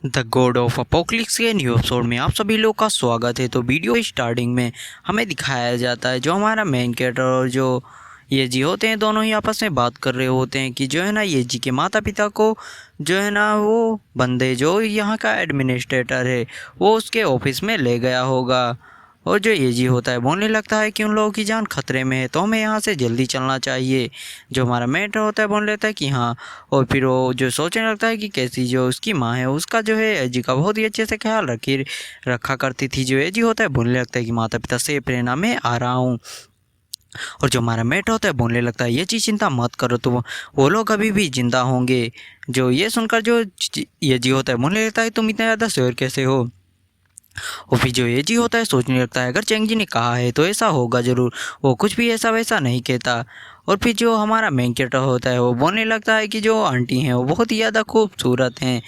The God of apocalypse के new episode में आप सभी लोग का स्वागत है। तो वीडियो स्टार्टिंग में हमें दिखाया जाता है जो हमारा मेन कैरेक्टर और जो ये जी होते हैं दोनों ही आपस में बात कर रहे होते हैं कि जो है ना ये जी के माता पिता को जो है ना वो बंदे जो यहाँ का एडमिनिस्ट्रेटर है वो उसके ऑफिस में ले गया होगा। और जो ये जी होता है बोलने लगता है कि उन लोगों की जान खतरे में है तो हमें यहाँ से जल्दी चलना चाहिए। जो हमारा मेंटर होता है बोलने लगता है कि हाँ। और फिर वो जो सोचने लगता है कि कैसी जो उसकी माँ है उसका जो है एजी का बहुत ही अच्छे से ख्याल रखा करती थी। जो एजी होता है बोलने लगता है कि माता पिता से प्रेरणा में आ रहा हूँ। और जो हमारा मेट होता है बोलने लगता है ये चीज़ चिंता मत करो तुम, वो लोग अभी भी जिंदा होंगे। जो ये सुनकर जो ये जी होता है बोलने लगता है तुम इतना ज़्यादा श्योर कैसे हो। और फिर जो ये जी होता है सोचने लगता है अगर चेंग जी ने कहा है तो ऐसा होगा ज़रूर, वो कुछ भी ऐसा वैसा नहीं कहता। और फिर जो हमारा मेन कैरेक्टर होता है वो बोलने लगता है कि जो आंटी हैं वो बहुत ही ज़्यादा खूबसूरत हैं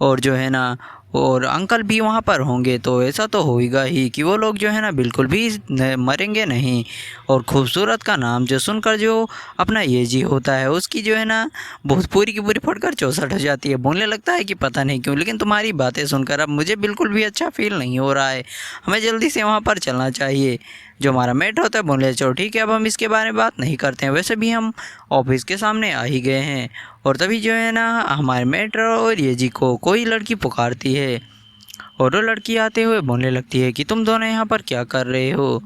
और जो है ना और अंकल भी वहाँ पर होंगे तो ऐसा तो होगा ही कि वो लोग जो है ना बिल्कुल भी मरेंगे नहीं। और खूबसूरत का नाम जो सुनकर जो अपना ये जी होता है उसकी जो है ना बहुत पूरी की पूरी फटकर चौसठ हो जाती है। बोलने लगता है कि पता नहीं क्यों लेकिन तुम्हारी बातें सुनकर अब मुझे बिल्कुल भी अच्छा फील नहीं हो रहा है, हमें जल्दी से वहाँ पर चलना चाहिए। जो हमारा मेट होता है बोले चलो ठीक है अब हम इसके बारे में बात नहीं करते हैं, वैसे भी हम ऑफिस के सामने आ ही गए हैं। और तभी जो है ना हमारे मेट और ये जी को कोई लड़की पुकारती है और वो लड़की आते हुए बोलने लगती है कि तुम दोनों यहाँ पर क्या कर रहे हो।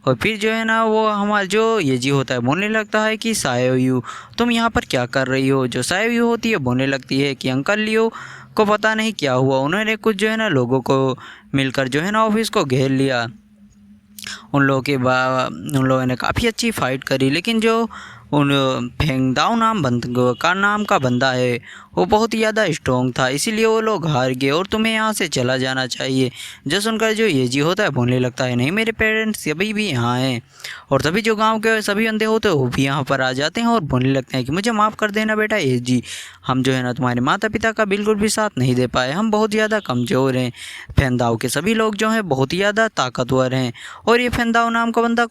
और फिर जो है ना वो हमारा जो ये जी होता है बोलने लगता है कि सायोयू तुम यहाँ पर क्या कर रही हो। जो सायोयू होती है बोलने लगती है कि अंकल लियो को पता नहीं क्या हुआ, उन्होंने कुछ जो है ना लोगों को मिलकर जो है ना ऑफिस को घेर लिया। उन लोगों ने काफ़ी अच्छी फ़ाइट करी लेकिन जो उन फेंगदाओ नाम का बंदा है वो बहुत ही ज़्यादा स्ट्रॉन्ग था, इसीलिए वो लोग हार गए और तुम्हें यहाँ से चला जाना चाहिए। जो सुनकर जो ये जी होता है बोलने लगता है नहीं मेरे पेरेंट्स अभी भी यहाँ हैं। और तभी जो गांव के सभी अंधे होते हैं वो भी यहाँ पर आ जाते हैं और बोलने लगते हैं कि मुझे माफ़ कर देना बेटा ये जी, हम जो है ना तुम्हारे माता पिता का बिल्कुल भी साथ नहीं दे पाए, हम बहुत ज़्यादा कमज़ोर हैं। फेंदाओ के सभी लोग जो हैं बहुत ही ज़्यादा ताकतवर हैं और ये फेंदाओ नाम का बंदा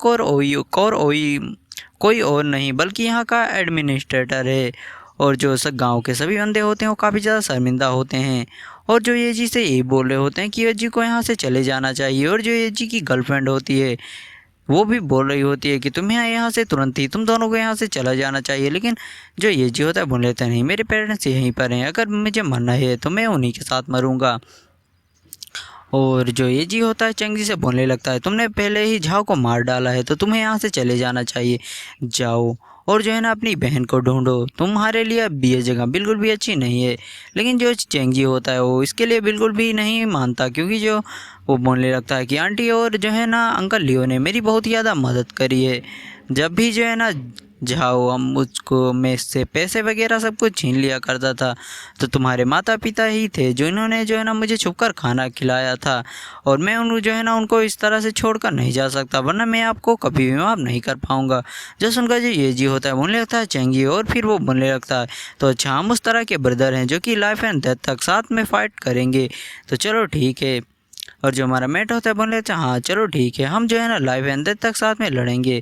कोई और नहीं बल्कि यहाँ का एडमिनिस्ट्रेटर है। और जो सब गांव के सभी बंदे होते हैं वो काफ़ी ज़्यादा शर्मिंदा होते हैं और जो ये जी से यही बोल रहे होते हैं कि ये जी को यहाँ से चले जाना चाहिए। और जो ये जी की गर्लफ्रेंड होती है वो भी बोल रही होती है कि तुम्हें यहाँ से तुरंत ही तुम दोनों को यहाँ से चला जाना चाहिए। लेकिन जो ये जी होता है बोल लेते नहीं मेरे पेरेंट्स यहीं पर हैं, अगर मुझे मरना है तो मैं उन्हीं के साथ मरूँगा। और जो ये जी होता है चंगी से बोलने लगता है तुमने पहले ही झाओ को मार डाला है तो तुम्हें यहाँ से चले जाना चाहिए, जाओ और जो है ना अपनी बहन को ढूंढो, तुम्हारे लिए अब ये जगह बिल्कुल भी अच्छी नहीं है। लेकिन जो चेंगी होता है वो इसके लिए बिल्कुल भी नहीं मानता क्योंकि जो वो बोलने लगता है कि आंटी और जो है ना अंकल लियो ने मेरी बहुत ज़्यादा मदद करी है, जब भी जो है ना जाओ हम मुझको मैं से पैसे वगैरह सब कुछ छीन लिया करता था तो तुम्हारे माता पिता ही थे जो इन्होंने जो है ना मुझे छुपकर खाना खिलाया था और मैं उन जो है ना उनको इस तरह से छोड़कर नहीं जा सकता वरना मैं आपको कभी भी माफ़ नहीं कर पाऊँगा। जो सुनकर जो ये जी होता है बोलने लगता है चेंगी और फिर वो बोलने लगता है तो अच्छा हम उस तरह के ब्रदर हैं जो कि लाइफ एंड डेथ तक साथ में फ़ाइट करेंगे तो चलो ठीक है। और जो हमारा मेट होता है बोलने लगता है हाँ चलो ठीक है हम जो है ना लाइफ एंड डेथ तक साथ में लड़ेंगे।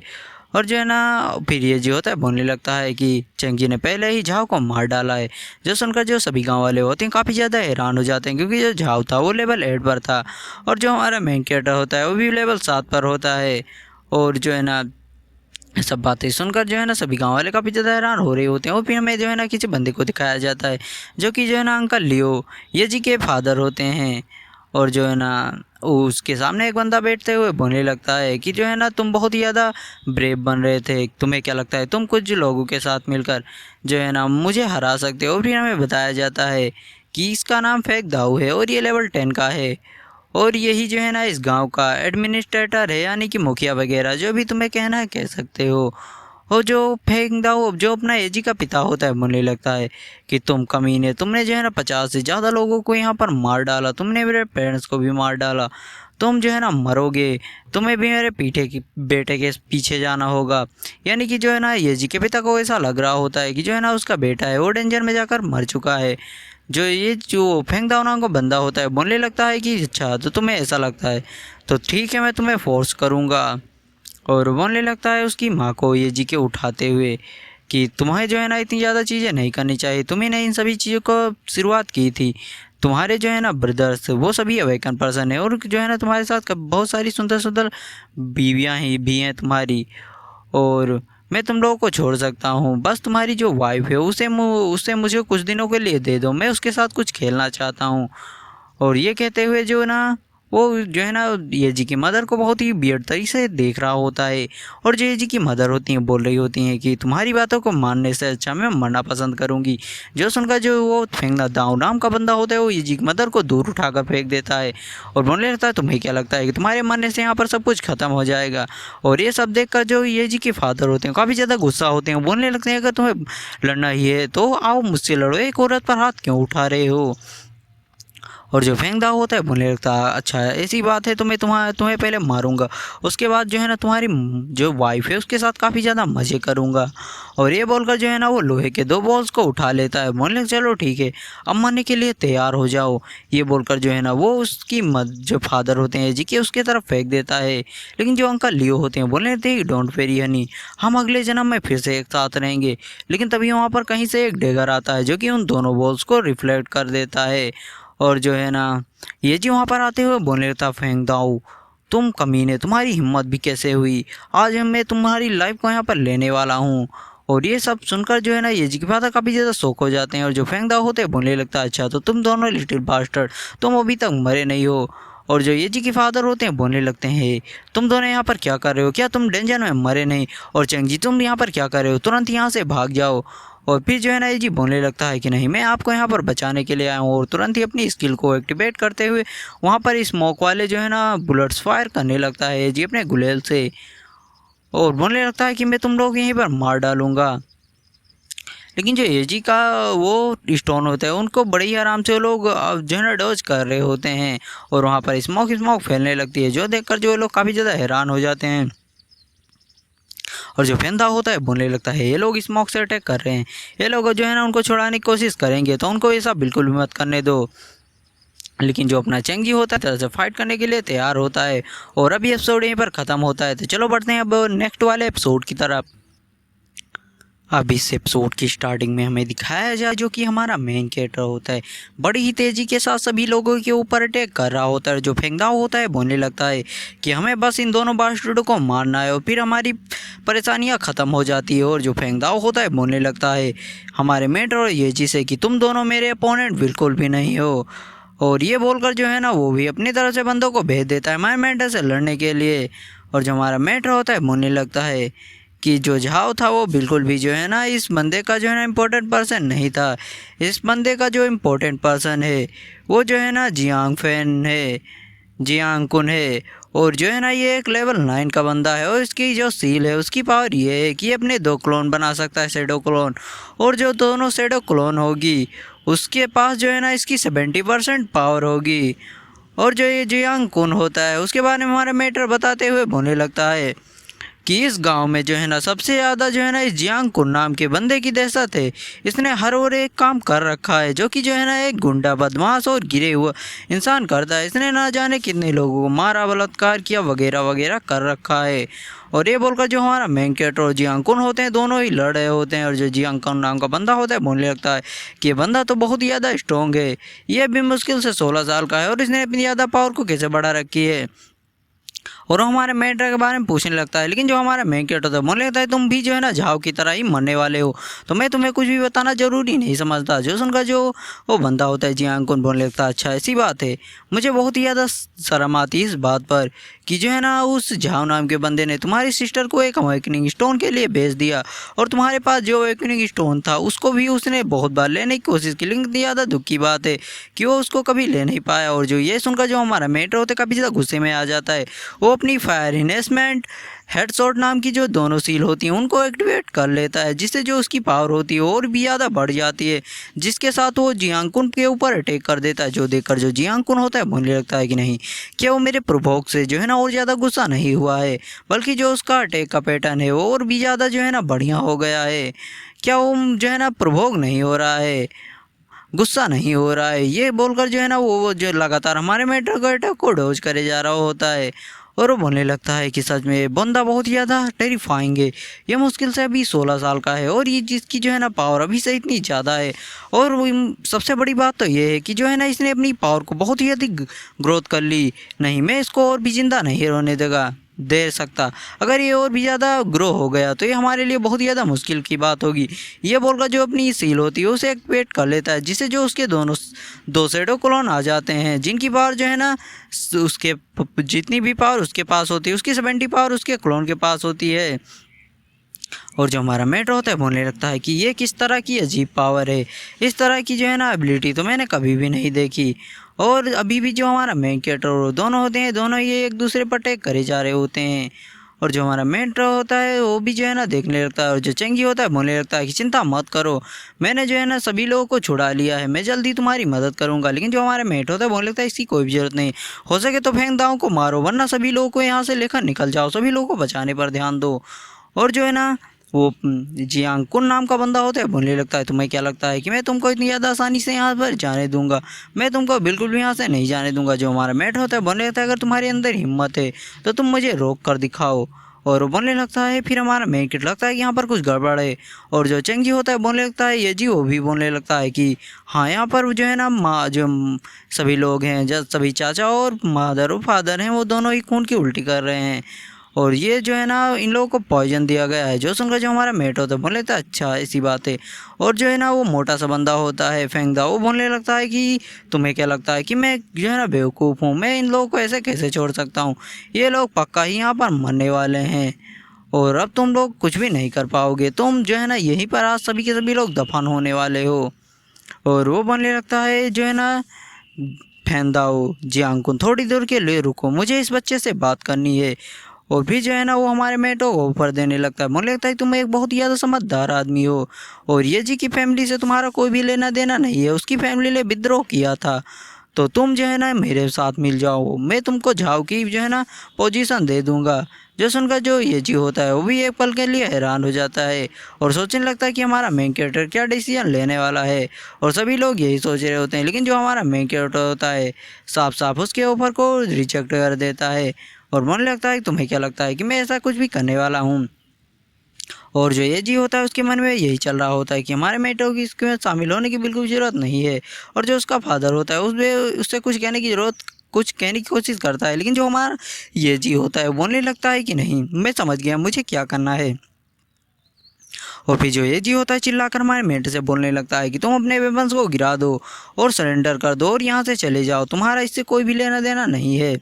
और जो है ना फिर ये जो होता है बोलने लगता है कि चेंगी ने पहले ही झाओ को मार डाला है। जो सुनकर जो सभी गांव वाले होते हैं काफ़ी ज़्यादा हैरान हो जाते हैं क्योंकि जो झाओ था वो लेवल 8 पर था और जो हमारा मेन कैरेक्टर होता है वो भी लेवल 7 पर होता है। और जो है ना सब बातें सुनकर जो है ना सभी गांव वाले काफ़ी ज़्यादा हैरान हो रहे होते हैं। और फिर हमें जो है ना किसी बंदे को दिखाया जाता है जो कि जो है ना अंकल लियो ये जी के फादर होते हैं। और जो है ना उसके सामने एक बंदा बैठते हुए बोलने लगता है कि जो है ना तुम बहुत ही ज़्यादा ब्रेव बन रहे थे, तुम्हें क्या लगता है तुम कुछ लोगों के साथ मिलकर जो है ना मुझे हरा सकते हो। फिर हमें बताया जाता है कि इसका नाम फेक दाऊ है और ये लेवल 10 का है और यही जो है ना इस गांव का एडमिनिस्ट्रेटर है यानी कि मुखिया वगैरह जो भी तुम्हें कहना है कह सकते हो। और जो फेंगदाओ जो अपना एजी का पिता होता है बोलने लगता है कि तुम कमीने, तुमने जो है ना 50 से ज़्यादा लोगों को यहाँ पर मार डाला, तुमने मेरे पेरेंट्स को भी मार डाला, तुम जो है ना मरोगे, तुम्हें भी मेरे बेटे के पीछे जाना होगा। यानी कि जो है ना ये जी के पिता को ऐसा लग रहा होता है कि जो है ना उसका बेटा है वो डेंजर में जाकर मर चुका है। जो फेंगदाओ नाम का बंदा होता है बोलने लगता है कि अच्छा तो तुम्हें ऐसा लगता है तो ठीक है मैं तुम्हें फोर्स करूँगा। और बोलने लगता है उसकी माँ को ये जी के उठाते हुए कि तुम्हें जो है ना इतनी ज़्यादा चीज़ें नहीं करनी चाहिए, तुम्ही ने इन सभी चीज़ों को शुरुआत की थी, तुम्हारे जो है ना ब्रदर्स वो सभी अवेकन पर्सन है, और जो है ना तुम्हारे साथ बहुत सारी सुंदर सुंदर बीवियाँ ही भी हैं तुम्हारी, और मैं तुम लोगों को छोड़ सकता हूँ। बस तुम्हारी जो वाइफ है उससे मुझे कुछ दिनों के लिए दे दो, मैं उसके साथ कुछ खेलना चाहता हूँ। और ये कहते हुए जो ना वो जो है ना ये जी की मदर को बहुत ही वियर्ड तरीके से देख रहा होता है, और जो ये जी की मदर होती हैं बोल रही होती हैं कि तुम्हारी बातों को मानने से अच्छा मैं मरना पसंद करूँगी। जो सुनकर जो वो फेंकना दाऊ नाम का बंदा होता है वो ये जी की मदर को दूर उठाकर फेंक देता है, और बोलने लगता है तुम्हें क्या लगता है कि तुम्हारे मरने से यहाँ पर सब कुछ ख़त्म हो जाएगा। और ये सब देख कर जो ये जी के फादर होते हैं काफ़ी ज़्यादा गुस्सा होते हैं, बोलने लगते हैं अगर तुम्हें लड़ना ही है तो आओ मुझसे लड़ो, एक औरत पर हाथ क्यों उठा रहे हो। और जो फेंक दाव होता है बोलने लगता है अच्छा ऐसी बात है तो मैं तुम्हें पहले मारूंगा, उसके बाद जो है ना तुम्हारी जो वाइफ है उसके साथ काफ़ी ज़्यादा मज़े करूंगा। और ये बोलकर जो है ना वो लोहे के 2 बॉल्स को उठा लेता है, बोलने लगा चलो ठीक है अब मरने के लिए तैयार हो जाओ। ये बोलकर जो है ना वो उसकी जो फादर होते हैं जी के उसके तरफ फेंक देता है, लेकिन जो अंकल लियो होते हैं बोलने लगते हैं डोंट वेरी हनी, हम अगले जन्म में फिर से एक साथ रहेंगे। लेकिन तभी वहाँ पर कहीं से एक डेगर आता है जो कि उन दोनों बॉल्स को रिफ्लेक्ट कर देता है। और जो है ना ये जी वहाँ पर आते हुए बोलने लगता फेंक दाऊ तुम कमीने, तुम्हारी हिम्मत भी कैसे हुई, आज मैं तुम्हारी लाइफ को यहाँ पर लेने वाला हूँ। और ये सब सुनकर जो है ना ये जी की बात काफ़ी ज़्यादा शौक हो जाते हैं, और जो फेंक दाऊ होते हैं बोलने लगता है अच्छा तो तुम दोनों लिटिल बास्टर्ड तुम अभी तक मरे नहीं हो। और जो ये जी के फादर होते हैं बोलने लगते हैं तुम दोनों यहाँ पर क्या कर रहे हो, क्या तुम डेंजर में मरे नहीं, और चंग जी तुम यहाँ पर क्या कर रहे हो, तुरंत यहाँ से भाग जाओ। और फिर जो है ना ये जी बोलने लगता है कि नहीं मैं आपको यहाँ पर बचाने के लिए आया हूँ, और तुरंत ही अपनी स्किल को एक्टिवेट करते हुए वहाँ पर स्मोक वाले जो है ना बुलेट्स फायर करने लगता है जी अपने गुलेल से, और बोलने लगता है कि मैं तुम लोग यहीं पर मार डालूँगा। लेकिन जो एजी का वो स्टोन होता है उनको बड़े ही आराम से वो लोग जो है ना डॉज कर रहे होते हैं, और वहाँ पर स्मोक फैलने लगती है जो देखकर जो लोग काफ़ी ज़्यादा हैरान हो जाते हैं। और जो फेंदा होता है बोलने लगता है ये लोग स्मोक से अटैक कर रहे हैं, ये लोग जो है ना उनको छुड़ाने की कोशिश करेंगे तो उनको ऐसा बिल्कुल भी मत करने दो। लेकिन जो अपना चेंगी होता है तरह से फाइट करने के लिए तैयार होता है, और अभी एपिसोड यहीं पर ख़त्म होता है। तो चलो बढ़ते हैं अब नेक्स्ट वाले एपिसोड की तरफ। अब इस एपिसोड की स्टार्टिंग में हमें दिखाया जाए जो कि हमारा मेन कैरेक्टर होता है बड़ी ही तेज़ी के साथ सभी लोगों के ऊपर अटैक कर रहा होता है। जो फेंकदाव होता है बोलने लगता है कि हमें बस इन दोनों बास्टर्डों को मारना है और फिर हमारी परेशानियां ख़त्म हो जाती है। और जो फेंकदाव होता है बोलने लगता है हमारे मेट और ये जी से कि तुम दोनों मेरे अपोनेंट बिल्कुल भी नहीं हो। और ये बोलकर जो है ना वो भी अपनी तरफ से बंदों को भेज देता है माय मेंटर से लड़ने के लिए। और जो हमारा मेटर होता है बोलने लगता है कि जो झाव था वो बिल्कुल भी जो है ना इस बंदे का जो है ना इम्पोर्टेंट पर्सन नहीं था। इस बंदे का जो इम्पोर्टेंट पर्सन है वो जो है ना जियांग फैन है, जियांग कुन है। और जो है ना ये एक लेवल 9 का बंदा है, और इसकी जो सील है उसकी पावर ये है कि अपने 2 क्लोन बना सकता है, शैडो क्लोन। और जो दोनों शैडो क्लोन होगी उसके पास जो है ना इसकी 70% पावर होगी। और जो ये जियांग कुन होता है उसके बारे में हमारा मेटर बताते हुए बोलने लगता है कि इस गांव में जो है ना सबसे ज़्यादा जो है ना इस जियांग कुन नाम के बंदे की दहशत है। इसने हर और एक काम कर रखा है जो कि जो है ना एक गुंडा बदमाश और गिरे हुआ इंसान करता है। इसने ना जाने कितने लोगों को मारा, बलात्कार किया, वगैरह वगैरह कर रखा है। और ये बोलकर जो हमारा मेन कैरेक्टर और जियांग कुन होते हैं दोनों ही लड़ रहे होते हैं। और जो जियांग कुन नाम का बंदा होता है बोलने लगता है कि ये बंदा तो बहुत ही ज़्यादा स्ट्रॉन्ग है, ये भी मुश्किल से 16 साल का है और इसने अपनी ज़्यादा पावर को कैसे बढ़ा रखी है। और वो हमारे मेंटर के बारे में पूछने लगता है। लेकिन जो हमारा मेन कैरेक्टर होता है बोलने लगता है तुम भी जो है ना झाव की तरह ही मरने वाले हो, तो मैं तुम्हें कुछ भी बताना जरूरी नहीं समझता। जो सुनकर जो वो बंदा होता है जियांग कुन बोलने लगता है अच्छा ऐसी बात है, मुझे बहुत ही ज़्यादा शर्म आती है इस बात पर कि जो है ना उस झाव नाम के बंदे ने तुम्हारी सिस्टर को एक अवेकनिंग स्टोन के लिए भेज दिया, और तुम्हारे पास जो अवेकनिंग स्टोन था उसको भी उसने बहुत बार लेने की कोशिश की, लेकिन ज़्यादा दुख की बात है कि वो उसको कभी ले नहीं पाया। और जो ये सुनकर जो हमारा मेटर होता है काफ़ी ज़्यादा गुस्से में आ जाता है। वो अपनी फायर इन्हेंसमेंट हेडशॉट नाम की जो दोनों सील होती हैं उनको एक्टिवेट कर लेता है, जिससे जो उसकी पावर होती है और भी ज़्यादा बढ़ जाती है, जिसके साथ वो जियांग कुन के ऊपर अटैक कर देता है। जो देखकर जो जियांग कुन होता है बोलने लगता है कि नहीं, क्या वो मेरे प्रभोग से जो है ना और ज़्यादा गुस्सा नहीं हुआ है, बल्कि जो उसका अटैक का पैटर्न है वो और भी ज़्यादा जो है ना बढ़िया हो गया है। क्या वो जो है ना प्रभोग नहीं हो रहा है, गुस्सा नहीं हो रहा है। ये बोलकर जो है ना वो जो लगातार हमारे मेटर को अटैक को डोज करे जा रहा होता है। और वो बोलने लगता है कि सच में बंदा बहुत ज़्यादा टेरिफाइंग है, ये मुश्किल से अभी 16 साल का है और ये जिसकी जो है ना पावर अभी से इतनी ज़्यादा है। और वो सबसे बड़ी बात तो ये है कि जो है ना इसने अपनी पावर को बहुत ही अधिक ग्रोथ कर ली। नहीं, मैं इसको और भी ज़िंदा नहीं रहने दे सकता। अगर ये और भी ज़्यादा ग्रो हो गया तो ये हमारे लिए बहुत ज़्यादा मुश्किल की बात होगी। ये बोलकर जो अपनी सील होती है उसे एक्टिवेट कर लेता है, जिससे जो उसके दो शैडो क्लोन आ जाते हैं, जिनकी पावर जो है ना उसके जितनी भी पावर उसके पास होती है उसकी 70 पावर उसके क्लोन के पास होती है। और जो हमारा मेट होता है बोलने लगता है कि ये किस तरह की अजीब पावर है, इस तरह की जो है ना एबिलिटी तो मैंने कभी भी नहीं देखी। और अभी भी जो हमारा मेन कैरेक्टर दोनों होते हैं, दोनों ये एक दूसरे पर अटैक करे जा रहे होते हैं। और जो हमारा मेन होता है वो भी जो है ना देखने लगता है, और जो चेंगी होता है बोलने लगता है कि चिंता मत करो, मैंने जो है ना सभी लोगों को छुड़ा लिया है, मैं जल्दी तुम्हारी मदद करूंगा। लेकिन जो हमारा मेट होता है बोलने लगता है इसकी कोई भी ज़रूरत नहीं, हो सके तो फेंक दाओं को मारो, वरना सभी लोगों को यहाँ से लेकर निकल जाओ, सभी लोगों को बचाने पर ध्यान दो। और जो है ना वो जियांगकुन नाम का बंदा होता है बोलने लगता है तुम्हें क्या लगता है कि मैं तुमको इतनी ज़्यादा आसानी से यहाँ पर जाने दूंगा? मैं तुमको बिल्कुल भी यहाँ से नहीं जाने दूंगा। जो हमारा मेट होता है बोलने लगता है अगर तुम्हारे अंदर हिम्मत है तो तुम मुझे रोक कर दिखाओ। और वो बोलने लगता है फिर हमारा मेन किट लगता है कि यहाँ पर कुछ गड़बड़ है। और जो चेंगजी होता है बोलने लगता है ये जी वो भी बोलने लगता है कि हाँ यहाँ पर जो है ना माँ जो सभी लोग हैं, जब सभी चाचा और मदर और फादर हैं वो दोनों ही खून की उल्टी कर रहे हैं, और ये जो है ना इन लोगों को पॉइजन दिया गया है। जो सुनकर जो हमारा मेट होता है बोलने लगता है अच्छा ऐसी बात है। और जो है ना वो मोटा सा बंदा होता है फेंगदा, वो बोलने लगता है कि तुम्हें क्या लगता है कि मैं जो है ना बेवकूफ़ हूँ, मैं इन लोगों को ऐसे कैसे छोड़ सकता हूँ, ये लोग पक्का ही यहाँ पर मरने वाले हैं और अब तुम लोग कुछ भी नहीं कर पाओगे, तुम जो है ना यहीं पर आज सभी के सभी लोग दफन होने वाले हो। और वो बोलने लगता है जो है ना फेंदाओ जियांगकुन थोड़ी देर के लिए रुको, मुझे इस बच्चे से बात करनी है। और फिर जो है ना वो हमारे मेटो को ऑफर देने लगता है, मुझे लगता है तुम एक बहुत ही ज़्यादा समझदार आदमी हो और ये जी की फैमिली से तुम्हारा कोई भी लेना देना नहीं है, उसकी फैमिली ने विद्रोह किया था, तो तुम जो है ना मेरे साथ मिल जाओ, मैं तुमको झाओ की जो है ना पोजीशन दे दूंगा। जो सुनकर जो ये जी होता है वो भी एक पल के लिए हैरान हो जाता है और सोचने लगता है कि हमारा मेन कैरेक्टर क्या डिसीजन लेने वाला है, और सभी लोग यही सोच रहे होते हैं। लेकिन जो हमारा मेन कैरेक्टर होता है साफ साफ उसके ऑफर को रिजेक्ट कर देता है और मन लगता है तुम्हें क्या लगता है कि मैं ऐसा कुछ भी करने वाला हूँ। और जो ये जी होता है उसके मन में यही चल रहा होता है कि हमारे मेटो की इसमें शामिल होने की बिल्कुल ज़रूरत नहीं है। और जो उसका फादर होता है उससे कुछ कहने की कोशिश करता है, लेकिन जो हमारा ये जी होता है बोलने लगता है कि नहीं मैं समझ गया मुझे क्या करना है। और फिर जो ये जी होता है चिल्लाकर हमारे मेट से बोलने लगता है कि तुम अपने वेपन्स को गिरा दो और सरेंडर कर दो और यहाँ से चले जाओ, तुम्हारा इससे कोई भी लेना देना नहीं है।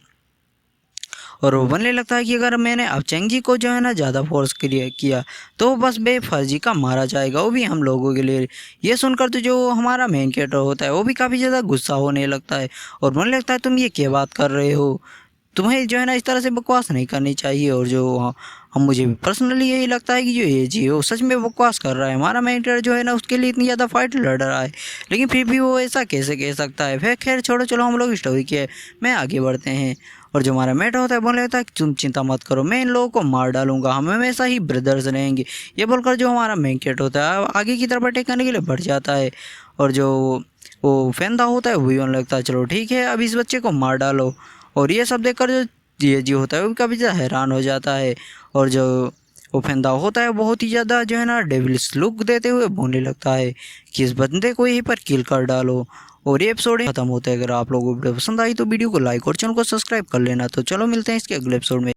और वो बनने लगता है कि अगर मैंने अब चेंगजी को जो है ना ज़्यादा फोर्स किया तो बस बेफर्जी का मारा जाएगा, वो भी हम लोगों के लिए। ये सुनकर तो जो हमारा मेन कैरेक्टर होता है वो भी काफ़ी ज़्यादा गुस्सा होने लगता है और बनने लगता है तुम ये क्या बात कर रहे हो, तुम्हें जो है ना इस तरह से बकवास नहीं करनी चाहिए। और जो हम मुझे भी पर्सनली यही लगता है कि जो ये जी वो सच में बकवास कर रहा है, हमारा मेन कैरेक्टर जो है ना उसके लिए इतनी ज़्यादा फाइट लड़ रहा है, लेकिन फिर भी वो ऐसा कैसे कह सकता है। फिर खैर छोड़ो, चलो हम लोग स्टोरी के में आगे बढ़ते हैं। और जो हमारा मेट होता है बोल रहता है कि तुम चिंता मत करो, मैं इन लोगों को मार डालूंगा, हम हमेशा ही ब्रदर्स रहेंगे। ये बोलकर जो हमारा मेन कैरेक्टर होता है आगे की तरफ अटैक करने के लिए बढ़ जाता है। और जो वो फेंदा होता है वही होने लगता है चलो ठीक है अब इस बच्चे को मार डालो। और ये सब देखकर जो ये जी होता है वो काफ़ी ज़्यादा हैरान हो जाता है। और जो वो फेंदा होता है बहुत ही ज़्यादा जो है ना डेविल्स लुक देते हुए बोलने लगता है कि इस बंदे को यहीं पर किल कर डालो। और ये एपिसोड खत्म होता है। अगर आप लोगों को वीडियो पसंद आई तो वीडियो को लाइक और चैनल को सब्सक्राइब कर लेना। तो चलो मिलते हैं इसके अगले एपिसोड में।